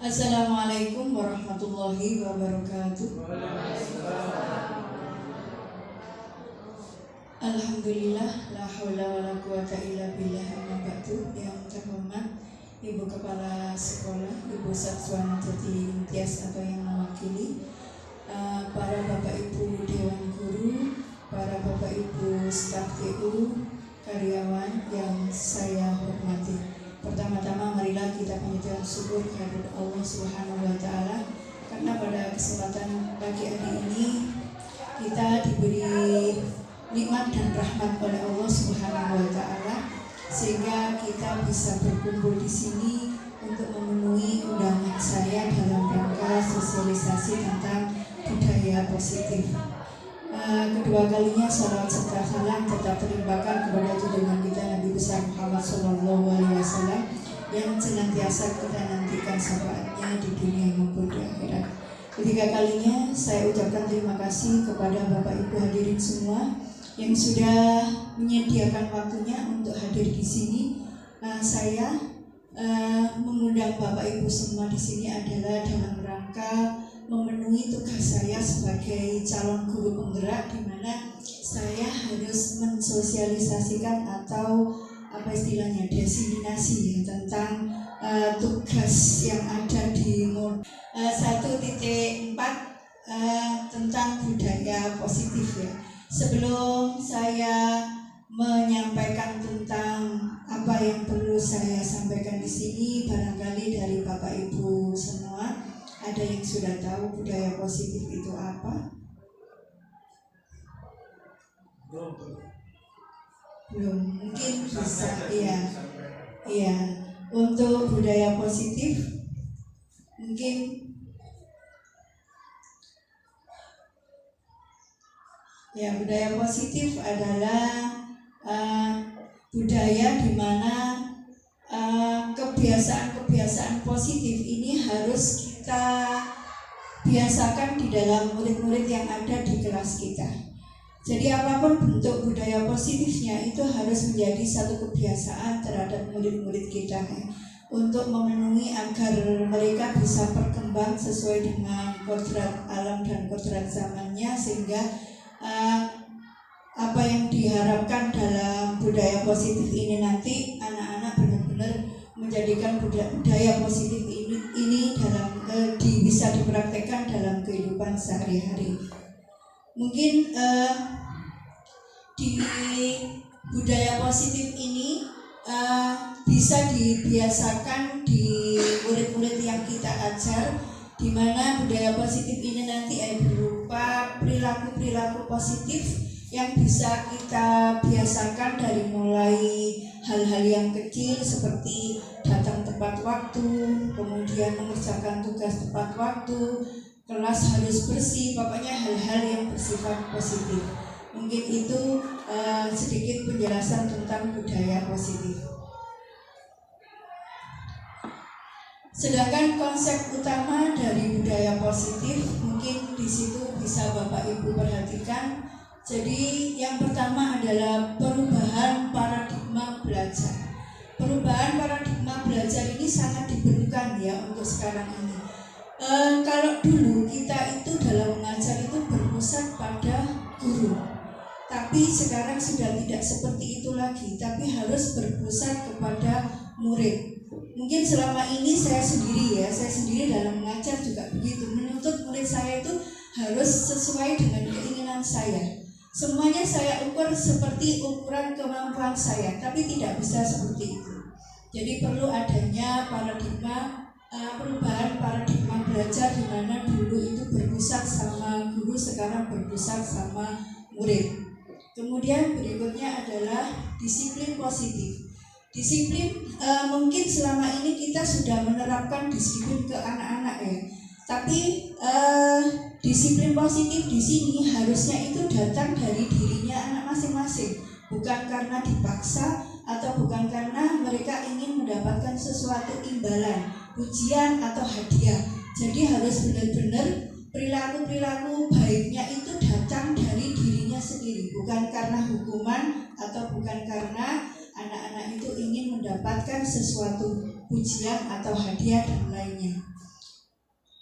Assalamualaikum warahmatullahi wabarakatuh. Alhamdulillah, la haula wala quwata illa billah. Amma ba'du. Yang terhormat Ibu Kepala Sekolah, Ibu Satswana Jati Imtiaz atau yang mewakili, para Bapak Ibu Dewan Guru, para Bapak Ibu staf TU, karyawan yang saya hormati. Pertama-tama marilah kita panjatkan syukur kehadirat Allah Subhanahu wa taala karena pada kesempatan pagi hari ini kita diberi nikmat dan rahmat oleh Allah Subhanahu wa taala sehingga kita bisa berkumpul di sini untuk memenuhi undangan saya dalam rangka sosialisasi tentang budaya positif. Kedua kalinya salawat serta salam tetap terlimpahkan kepada junjungan kita Nabi besar Muhammad SAW yang senantiasa kita nantikan syafaatnya di dunia maupun di akhirat. Ketiga kalinya saya ucapkan terima kasih kepada Bapak Ibu hadirin semua yang sudah menyediakan waktunya untuk hadir di sini. Saya mengundang Bapak Ibu semua di sini adalah dalam rangka memenuhi tugas saya sebagai calon guru penggerak, di mana saya harus mensosialisasikan atau apa istilahnya diseminasi tentang tugas yang ada di 1.4 tentang budaya positif ya. Sebelum saya menyampaikan tentang apa yang perlu saya sampaikan di sini, barangkali dari Bapak Ibu semua ada yang sudah tahu budaya positif itu apa? Belum, mungkin bisa. Iya. Untuk budaya positif mungkin ya, budaya positif adalah budaya di mana kebiasaan-kebiasaan positif ini harus kita biasakan di dalam murid-murid yang ada di kelas kita. Jadi apapun bentuk budaya positifnya itu harus menjadi satu kebiasaan terhadap murid-murid kita untuk memenuhi agar mereka bisa berkembang sesuai dengan kodrat alam dan kodrat zamannya, sehingga apa yang diharapkan dalam budaya positif ini nanti anak-anak benar-benar menjadikan budaya positif ini dalam bisa dipraktekkan dalam kehidupan sehari-hari. Mungkin di budaya positif ini bisa dibiasakan di murid-murid yang kita ajar, di mana budaya positif ini nanti berupa perilaku-perilaku positif yang bisa kita biasakan dari mulai hal-hal yang kecil seperti datang tepat waktu, kemudian mengerjakan tugas tepat waktu, kelas harus bersih, pokoknya hal-hal yang bersifat positif. Mungkin itu sedikit penjelasan tentang budaya positif. Sedangkan konsep utama dari budaya positif mungkin di situ bisa Bapak Ibu perhatikan. Jadi yang pertama adalah perubahan paradigma belajar. Perubahan paradigma belajar ini sangat diperlukan ya untuk sekarang ini. Kalau dulu kita itu dalam mengajar itu berpusat pada guru, tapi sekarang sudah tidak seperti itu lagi, tapi harus berpusat kepada murid. Mungkin selama ini saya sendiri dalam mengajar juga begitu, menuntut murid saya itu harus sesuai dengan keinginan saya. Semuanya saya ukur seperti ukuran kemampuan saya, tapi tidak bisa seperti itu. Jadi perlu adanya perubahan paradigma belajar, di mana dulu itu berpusat sama guru, sekarang berpusat sama murid. Kemudian berikutnya adalah disiplin positif. Disiplin mungkin selama ini kita sudah menerapkan disiplin ke anak-anak ya. Tapi disiplin positif di sini harusnya itu datang dari dirinya anak masing-masing, bukan karena dipaksa atau bukan karena mereka ingin mendapatkan sesuatu imbalan, pujian atau hadiah. Jadi harus benar-benar perilaku-perilaku baiknya itu datang dari dirinya sendiri, bukan karena hukuman atau bukan karena anak-anak itu ingin mendapatkan sesuatu pujian atau hadiah dan lainnya.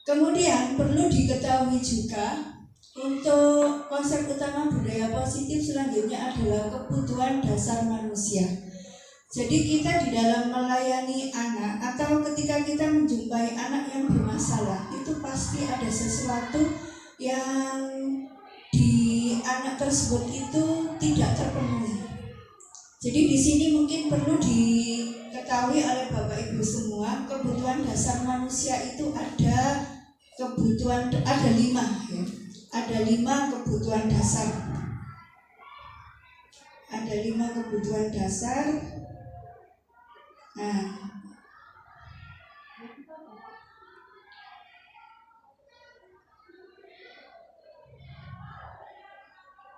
Kemudian perlu diketahui juga untuk konsep utama budaya positif selanjutnya adalah kebutuhan dasar manusia. Jadi kita di dalam melayani anak atau ketika kita menjumpai anak yang bermasalah, itu pasti ada sesuatu yang di anak tersebut itu tidak terpenuhi. Jadi di sini mungkin perlu diketahui oleh Bapak Ibu semua, kebutuhan dasar manusia itu ada 5 ya. Ada 5 kebutuhan dasar. Ada 5 kebutuhan dasar. Nah,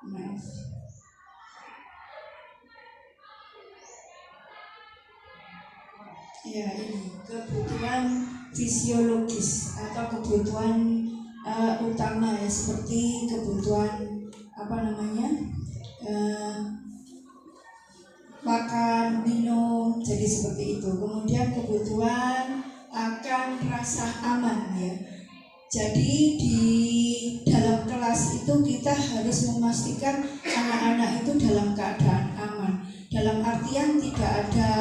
maaf. Ya, ini kebutuhan fisiologis atau kebutuhan utama ya, seperti kebutuhan makan, minum, jadi seperti itu. Kemudian kebutuhan akan rasa aman ya. Jadi di dalam kelas itu kita harus memastikan anak-anak itu dalam keadaan aman. Dalam artian tidak ada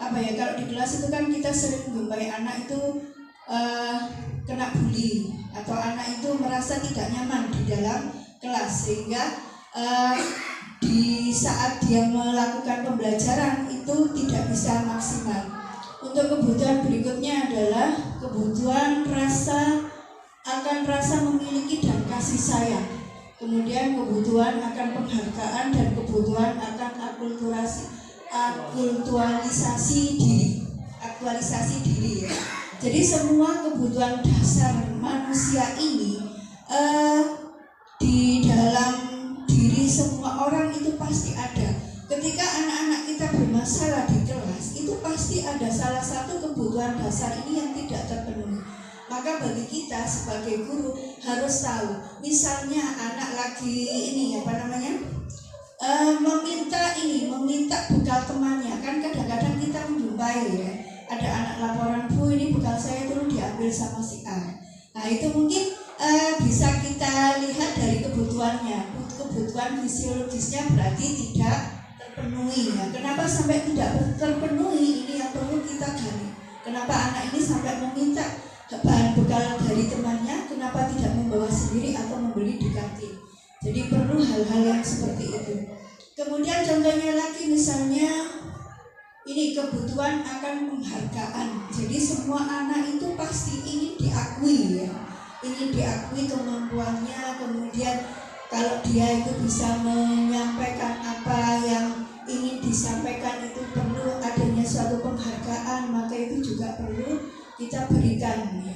kalau di kelas itu kan kita sering menjumpai anak itu kena bully atau anak itu merasa tidak nyaman di dalam kelas, sehingga di saat dia melakukan pembelajaran itu tidak bisa maksimal. Untuk kebutuhan berikutnya adalah kebutuhan rasa memiliki dan kasih sayang. Kemudian kebutuhan akan penghargaan dan kebutuhan akan aktualisasi diri ya. Jadi semua kebutuhan dasar manusia ini di dalam diri semua orang itu pasti ada. Ketika anak-anak kita bermasalah di kelas, itu pasti ada salah satu kebutuhan dasar ini yang tidak terpenuhi. Maka bagi kita sebagai guru harus tahu, misalnya anak lagi meminta bekal temannya. Kan kadang-kadang kita menjumpai ya, ada anak laporan, Bu, ini bekal saya dulu diambil sama si A. Nah itu mungkin bisa kita lihat dari kebutuhannya. Kebutuhan fisiologisnya berarti tidak terpenuhi ya. Kenapa sampai tidak terpenuhi, ini yang perlu kita gali. Kenapa anak ini sampai meminta bahan bekal dari temannya, kenapa tidak membawa sendiri atau membeli di kantin. Jadi perlu hal-hal yang seperti itu. Kemudian contohnya lagi, misalnya ini kebutuhan akan penghargaan. Jadi semua anak itu pasti ingin diakui ya, ingin diakui kemampuannya. Kemudian kalau dia itu bisa menyampaikan apa yang ingin disampaikan, itu perlu adanya suatu penghargaan, maka itu juga perlu kita berikan ya.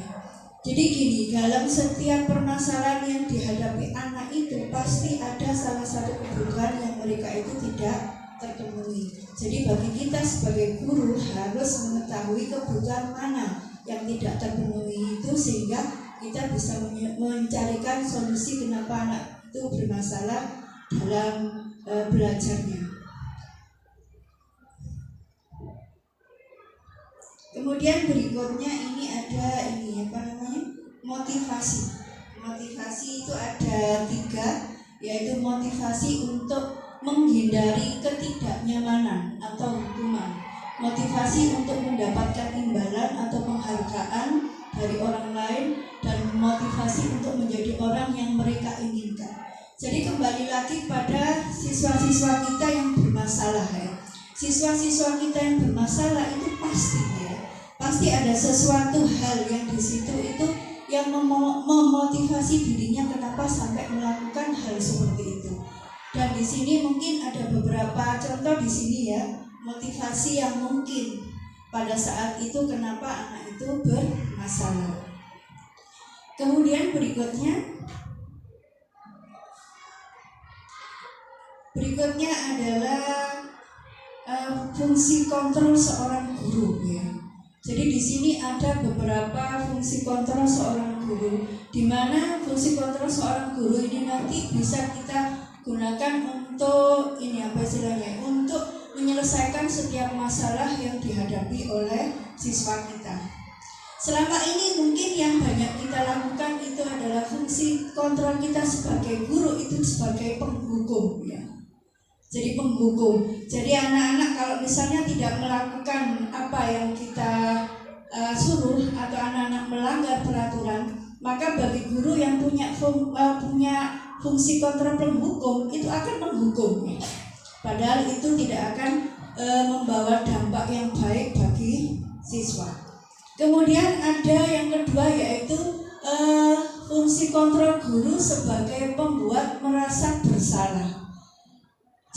Jadi gini, dalam setiap permasalahan yang dihadapi anak itu pasti ada salah satu kebutuhan yang mereka itu tidak terpenuhi. Jadi bagi kita sebagai guru harus mengetahui kebutuhan mana yang tidak terpenuhi itu, sehingga kita bisa mencarikan solusi kenapa anak itu bermasalah dalam belajarnya. Kemudian berikutnya ini ada motivasi. Motivasi itu ada 3, yaitu motivasi untuk menghindari ketidaknyamanan atau hukuman, motivasi untuk mendapatkan imbalan atau penghargaan dari orang lain, dan motivasi untuk menjadi orang yang mereka inginkan. Jadi kembali lagi pada siswa-siswa kita yang bermasalah ya. Siswa-siswa kita yang bermasalah itu pasti ada sesuatu hal yang di situ itu yang memotivasi dirinya kenapa sampai melakukan hal seperti itu. Dan di sini mungkin ada beberapa contoh di sini ya, motivasi yang mungkin pada saat itu kenapa anak itu bermasalah. Kemudian berikutnya adalah fungsi kontrol seorang guru ya. Jadi di sini ada beberapa fungsi kontrol seorang guru, di mana fungsi kontrol seorang guru ini nanti bisa kita gunakan untuk untuk menyelesaikan setiap masalah yang dihadapi oleh siswa kita. Selama ini mungkin yang banyak kita lakukan itu adalah fungsi kontrol kita sebagai guru itu sebagai penghukum ya. Jadi penghukum. Jadi anak-anak kalau misalnya tidak melakukan apa yang kita suruh atau anak-anak melanggar peraturan, maka bagi guru yang punya fungsi kontrol penghukum itu akan menghukum. Padahal itu tidak akan membawa dampak yang baik bagi siswa. Kemudian ada yang kedua yaitu fungsi kontrol guru sebagai pembuat merasa bersalah.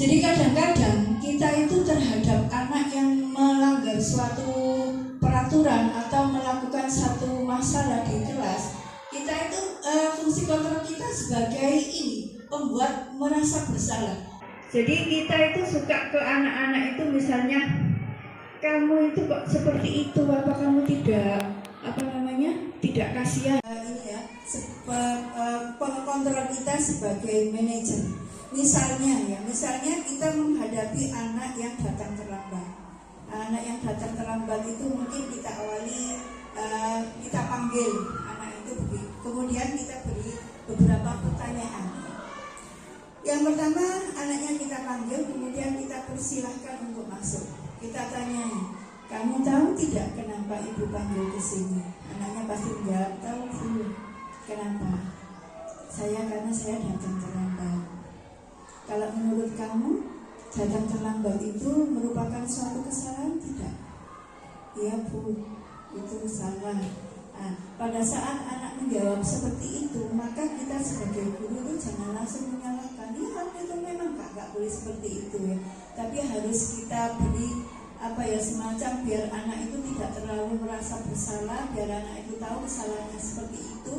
Jadi kadang-kadang kita itu terhadap anak yang melanggar suatu peraturan atau melakukan satu masalah di kelas, kita itu fungsi kontrol kita sebagai ini pembuat merasa bersalah. Jadi kita itu suka ke anak-anak itu misalnya, kamu itu kok seperti itu, apa kamu tidak tidak kasihan ini ya, kontrol kita sebagai manajer. Misalnya kita menghadapi anak yang datang terlambat. Anak yang datang terlambat itu mungkin kita awali kita panggil anak itu begitu. Kemudian kita beri beberapa pertanyaan. Yang pertama, anaknya kita panggil, kemudian kita persilahkan untuk masuk. Kita tanyai, kamu tahu tidak kenapa ibu panggil ke sini? Anaknya pasti menjawab, tahu Bu. Kenapa? Karena saya datang terlambat. Kalau menurut kamu, datang terlambat itu merupakan suatu kesalahan tidak? Iya Bu, itu salah. Nah, pada saat anak menjawab seperti itu, maka kita sebagai guru itu jangan langsung menyalahkan. Ya kan itu memang nggak boleh seperti itu ya. Tapi harus kita beri semacam biar anak itu tidak terlalu merasa bersalah, biar anak itu tahu kesalahannya seperti itu,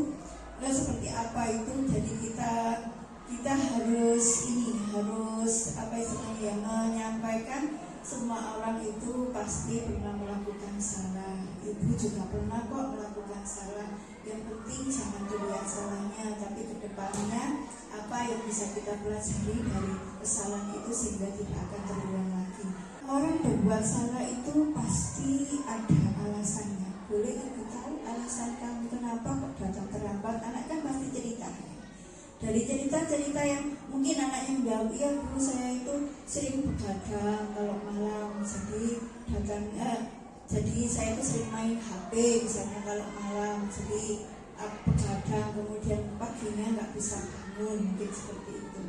seperti apa itu. Jadi kita harus menyampaikan semua orang itu pasti pernah melakukan salah. Ibu juga pernah kok melakukan salah. Yang penting jangan dilihat salahnya, tapi kedepannya apa yang bisa kita pelajari dari kesalahan itu sehingga tidak akan terulang lagi. Orang berbuat salah itu pasti ada alasannya. Boleh ibu tahu alasan kamu kenapa kok datang terlambat? Anak kan pasti cerita. Dari cerita-cerita yang mungkin anaknya menjawab, iya dulu saya itu sering begadang kalau malam, jadi saya itu sering main HP misalnya kalau malam, jadi begadang, kemudian paginya nggak bisa bangun, mungkin seperti itu.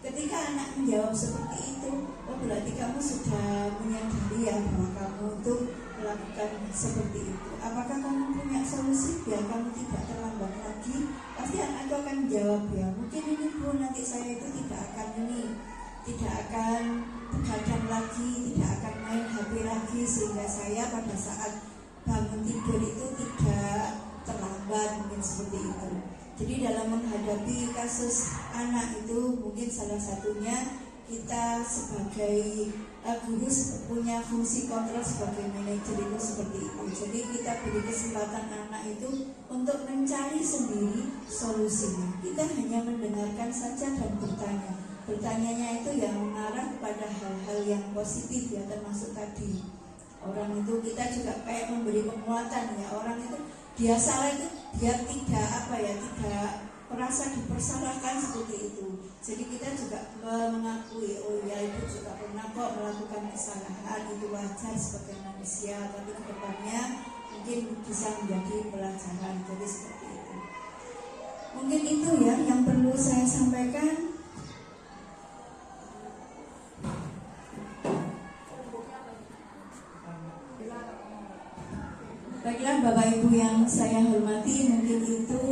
Ketika anak menjawab seperti itu, berarti kamu sudah menyadari ya bahwa kamu itu melakukan seperti itu. Apakah kamu punya solusi biar kamu tidak terlambat lagi? Pasti anak itu akan menjawab ya, mungkin ini Bu, nanti saya itu tidak akan begadang lagi, tidak akan main HP lagi, sehingga saya pada saat bangun tidur itu tidak terlambat, mungkin seperti itu. Jadi dalam menghadapi kasus anak itu mungkin salah satunya kita sebagai guru punya fungsi kontrol sebagai manajer itu seperti itu. Jadi kita beri kesempatan anak itu untuk mencari sendiri solusinya. Kita hanya mendengarkan saja dan bertanya. Bertanyanya itu yang mengarah kepada hal-hal yang positif ya, termasuk tadi orang itu kita juga kayak memberi penguatan ya. Orang itu dia salah itu dia tidak merasa dipersalahkan seperti itu. Jadi kita juga mengakui, oh ya ibu juga pernah kok melakukan kesalahan, itu wajar sebagai manusia, tapi kedepannya mungkin bisa menjadi pelajaran. Jadi seperti itu. Mungkin itu ya yang perlu saya sampaikan. Baiklah Bapak Ibu yang saya hormati, mungkin itu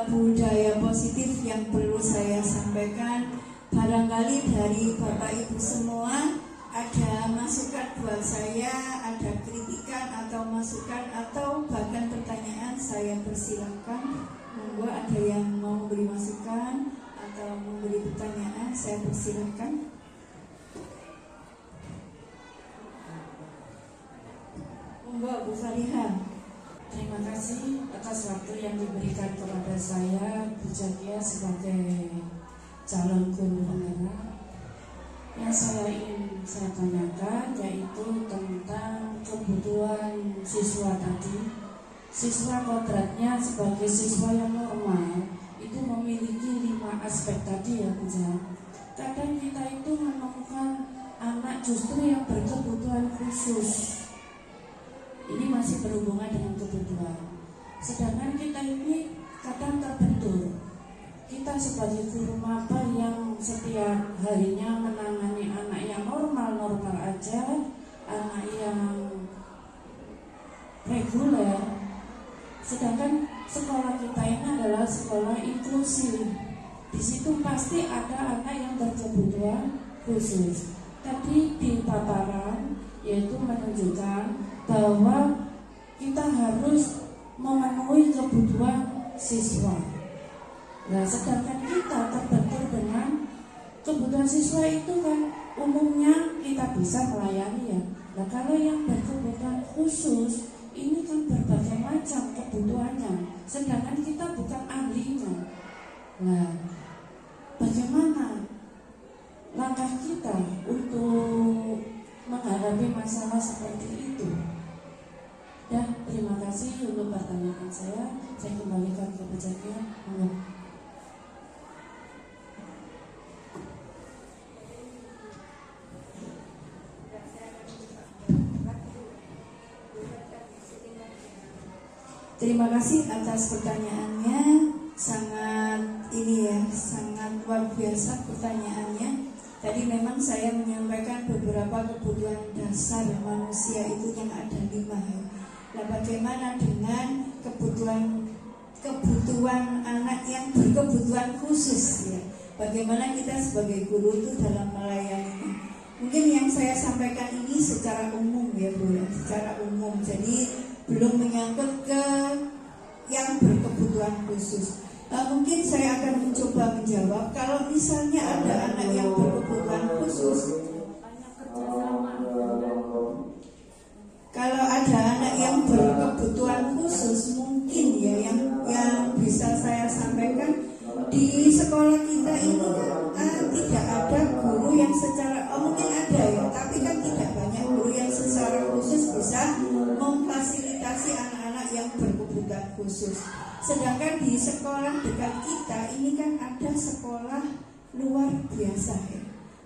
budaya positif yang perlu saya sampaikan. Barangkali dari Bapak Ibu semua ada masukan buat saya, ada kritikan atau masukan atau bahkan pertanyaan, saya persilahkan. Monggo ada yang mau memberi masukan atau memberi pertanyaan, saya persilahkan. Monggo Bu Fariha. Terima kasih atas waktu yang diberikan kepada saya Bu Jakia sebagai calon guru penggerak. Yang ingin saya tanyakan yaitu tentang kebutuhan siswa tadi. siswa kodratnya sebagai siswa yang normal itu memiliki 5 aspek tadi ya Bu Jan. Kadang kita itu menemukan anak justru yang berkebutuhan khusus. Ini masih berhubungan dengan kebutuhan. Sedangkan kita ini kadang terbentur. Kita sebagai guru maba yang setiap harinya menangani anak yang normal-normal aja, anak yang reguler. Sedangkan sekolah kita ini adalah sekolah inklusif. Di situ pasti ada anak yang berkebutuhan khusus. Tadi di paparan yaitu menunjukkan bahwa kita harus memenuhi kebutuhan siswa. Nah, sedangkan kita terbentur dengan kebutuhan siswa itu kan umumnya kita bisa melayani ya. Nah, kalau yang berkebutuhan khusus ini kan berbagai macam kebutuhannya, sedangkan kita bukan ahlinya. Nah, bagaimana langkah kita untuk menghadapi masalah seperti itu? Dan terima kasih untuk pertanyaan saya. Saya kembalikan ke pejabatnya. Terima kasih atas pertanyaannya. Sangat sangat luar biasa pertanyaannya. Tadi memang saya menyampaikan beberapa kebutuhan dasar manusia itu yang ada 5 ya. Nah, bagaimana dengan kebutuhan anak yang berkebutuhan khusus ya? Bagaimana kita sebagai guru itu dalam melayaninya? Mungkin yang saya sampaikan ini secara umum ya Bu ya, secara umum. Jadi belum menyangkut ke yang berkebutuhan khusus. Mungkin saya akan mencoba menjawab. Kalau misalnya ada anak yang berkebutuhan khusus, kalau ada anak yang berkebutuhan khusus, mungkin ya yang bisa saya sampaikan, di sekolah kita ini kan tidak ada guru yang secara mungkin ada ya, tapi kan tidak banyak guru yang secara khusus bisa memfasilitasi anak-anak yang berkebutuhan khusus. Sedangkan di sekolah dekat kita ini kan ada sekolah luar biasa ya.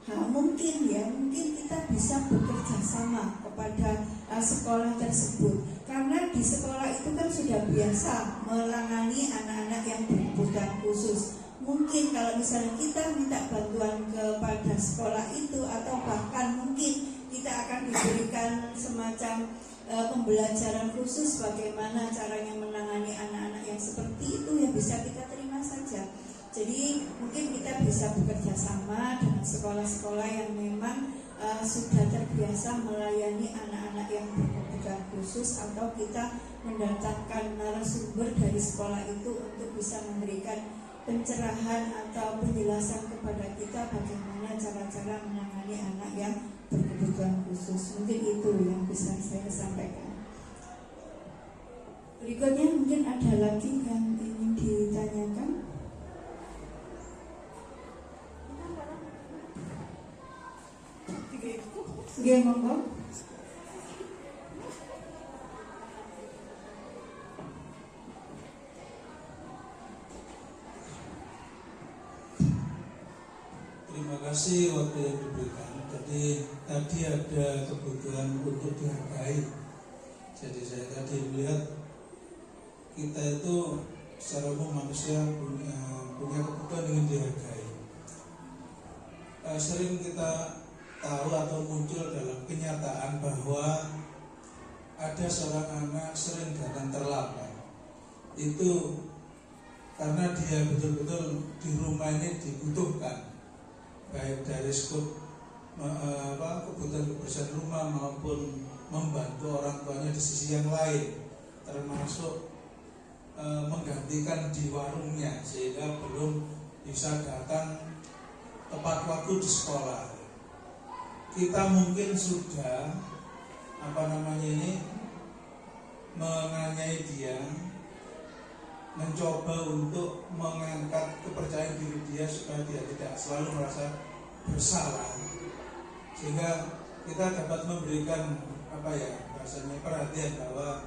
Mungkin kita bisa bekerja sama kepada sekolah tersebut, karena di sekolah itu kan sudah biasa menangani anak-anak yang berkebutuhan khusus. Mungkin kalau misalnya kita minta bantuan kepada sekolah itu, atau bahkan mungkin kita akan diberikan semacam pembelajaran khusus bagaimana caranya menangani anak-anak yang seperti itu, ya bisa kita terima saja. Jadi mungkin kita bisa bekerja sama dengan sekolah-sekolah yang memang sudah terbiasa melayani anak-anak yang berkebutuhan khusus, atau kita mendatangkan narasumber dari sekolah itu untuk bisa memberikan pencerahan atau penjelasan kepada kita bagaimana cara-cara menangani anak yang berkebutuhan khusus. Mungkin itu yang bisa saya sampaikan. Berikutnya mungkin ada lagi yang ingin ditanyakan. Oke, monggo. Terima kasih waktu yang diberikan. Tadi ada kebutuhan untuk dihargai. Jadi saya tadi melihat kita itu secara umum manusia punya kebutuhan ingin dihargai. Sering kita tahu atau muncul dalam kenyataan bahwa ada seorang anak sering datang terlambat. Itu karena dia betul-betul di rumah ini dibutuhkan, baik dari skop kebutuhan kebersihan rumah maupun membantu orang tuanya di sisi yang lain, termasuk menggantikan di warungnya sehingga belum bisa datang tepat waktu di sekolah. Kita mungkin sudah menganyai dia, mencoba untuk mengangkat kepercayaan diri dia supaya dia tidak selalu merasa bersalah, sehingga kita dapat memberikan perhatian bahwa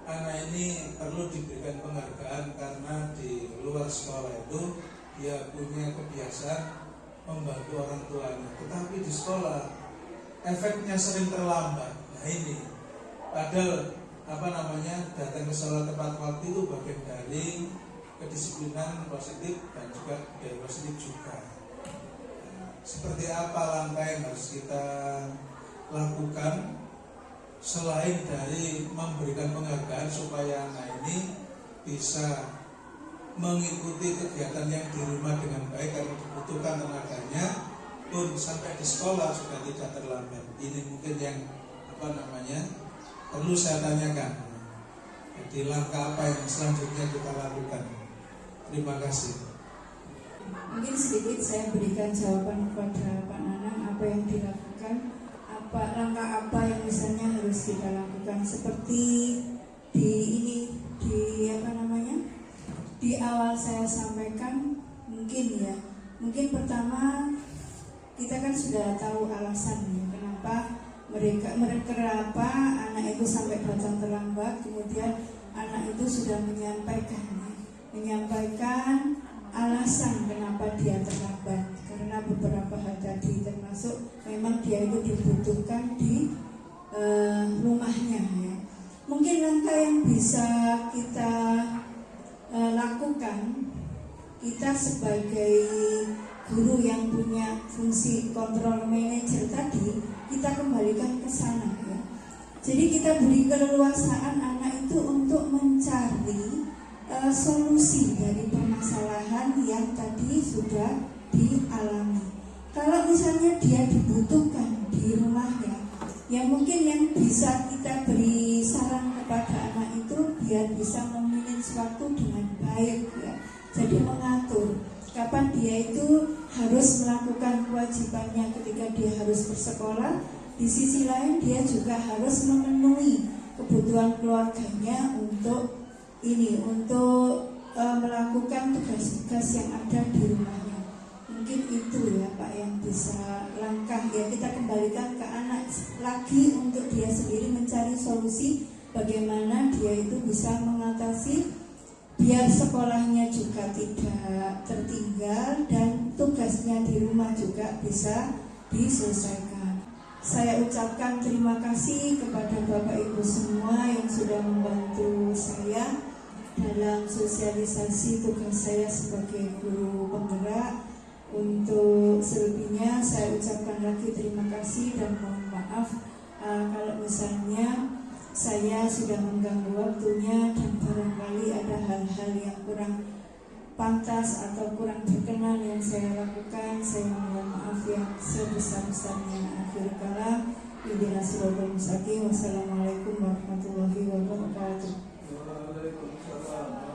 anak ini perlu diberikan penghargaan karena di luar sekolah itu dia punya kebiasaan membantu orang tuanya, tetapi di sekolah efeknya sering terlambat. Nah ini padahal datang ke sekolah tepat waktu itu bagian dari kedisiplinan positif dan juga budaya positif juga. Seperti apa langkah yang harus kita lakukan selain dari memberikan penghargaan supaya anak ini bisa mengikuti kegiatan yang di rumah dengan baik karena dibutuhkan tenaganya pun sampai di sekolah sudah tidak terlambat. Ini mungkin yang perlu saya tanyakan. Jadi langkah apa yang selanjutnya kita lakukan? Terima kasih. Mungkin sedikit saya berikan jawaban kepada Pak Nanang apa yang dilakukan, langkah apa yang misalnya harus kita lakukan. Seperti di awal saya sampaikan, mungkin pertama kita kan sudah tahu alasannya kenapa anak itu sampai datang terlambat. Kemudian anak itu sudah menyampaikan alasan kenapa dia terlambat, karena beberapa hal tadi, termasuk memang dia itu dibutuhkan di rumahnya ya. Mungkin langkah yang bisa kita lakukan, kita sebagai guru yang punya fungsi kontrol manajer tadi, kita kembalikan ke sana ya. Jadi kita beri keleluasaan anak itu untuk mencari solusi dari permasalahan yang tadi sudah dialami. Kalau misalnya dia dibutuhkan di rumahnya, ya mungkin yang bisa kita beri saran kepada anak itu biar bisa memanage waktu dengan baik ya. Jadi mengatur kapan dia itu harus melakukan kewajibannya ketika dia harus bersekolah. Di sisi lain dia juga harus memenuhi kebutuhan keluarganya untuk melakukan tugas-tugas yang ada di rumahnya. Mungkin itu ya Pak yang bisa langkah ya, kita kembalikan ke anak lagi untuk dia sendiri mencari solusi bagaimana dia itu bisa mengatasi biar sekolahnya juga tidak tertinggal dan tugasnya di rumah juga bisa diselesaikan. Saya ucapkan terima kasih kepada Bapak Ibu semua yang sudah membantu saya dalam sosialisasi tugas saya sebagai guru penggerak. Untuk selebihnya saya ucapkan lagi terima kasih dan mohon maaf kalau misalnya saya sudah mengganggu waktunya dan barangkali ada hal-hal yang kurang pantas atau kurang berkenan yang saya lakukan. Saya mohon maaf yang sebesar-besarnya. Akhir kalam, wassalamualaikum warahmatullahi wabarakatuh. Waalaikumsalam.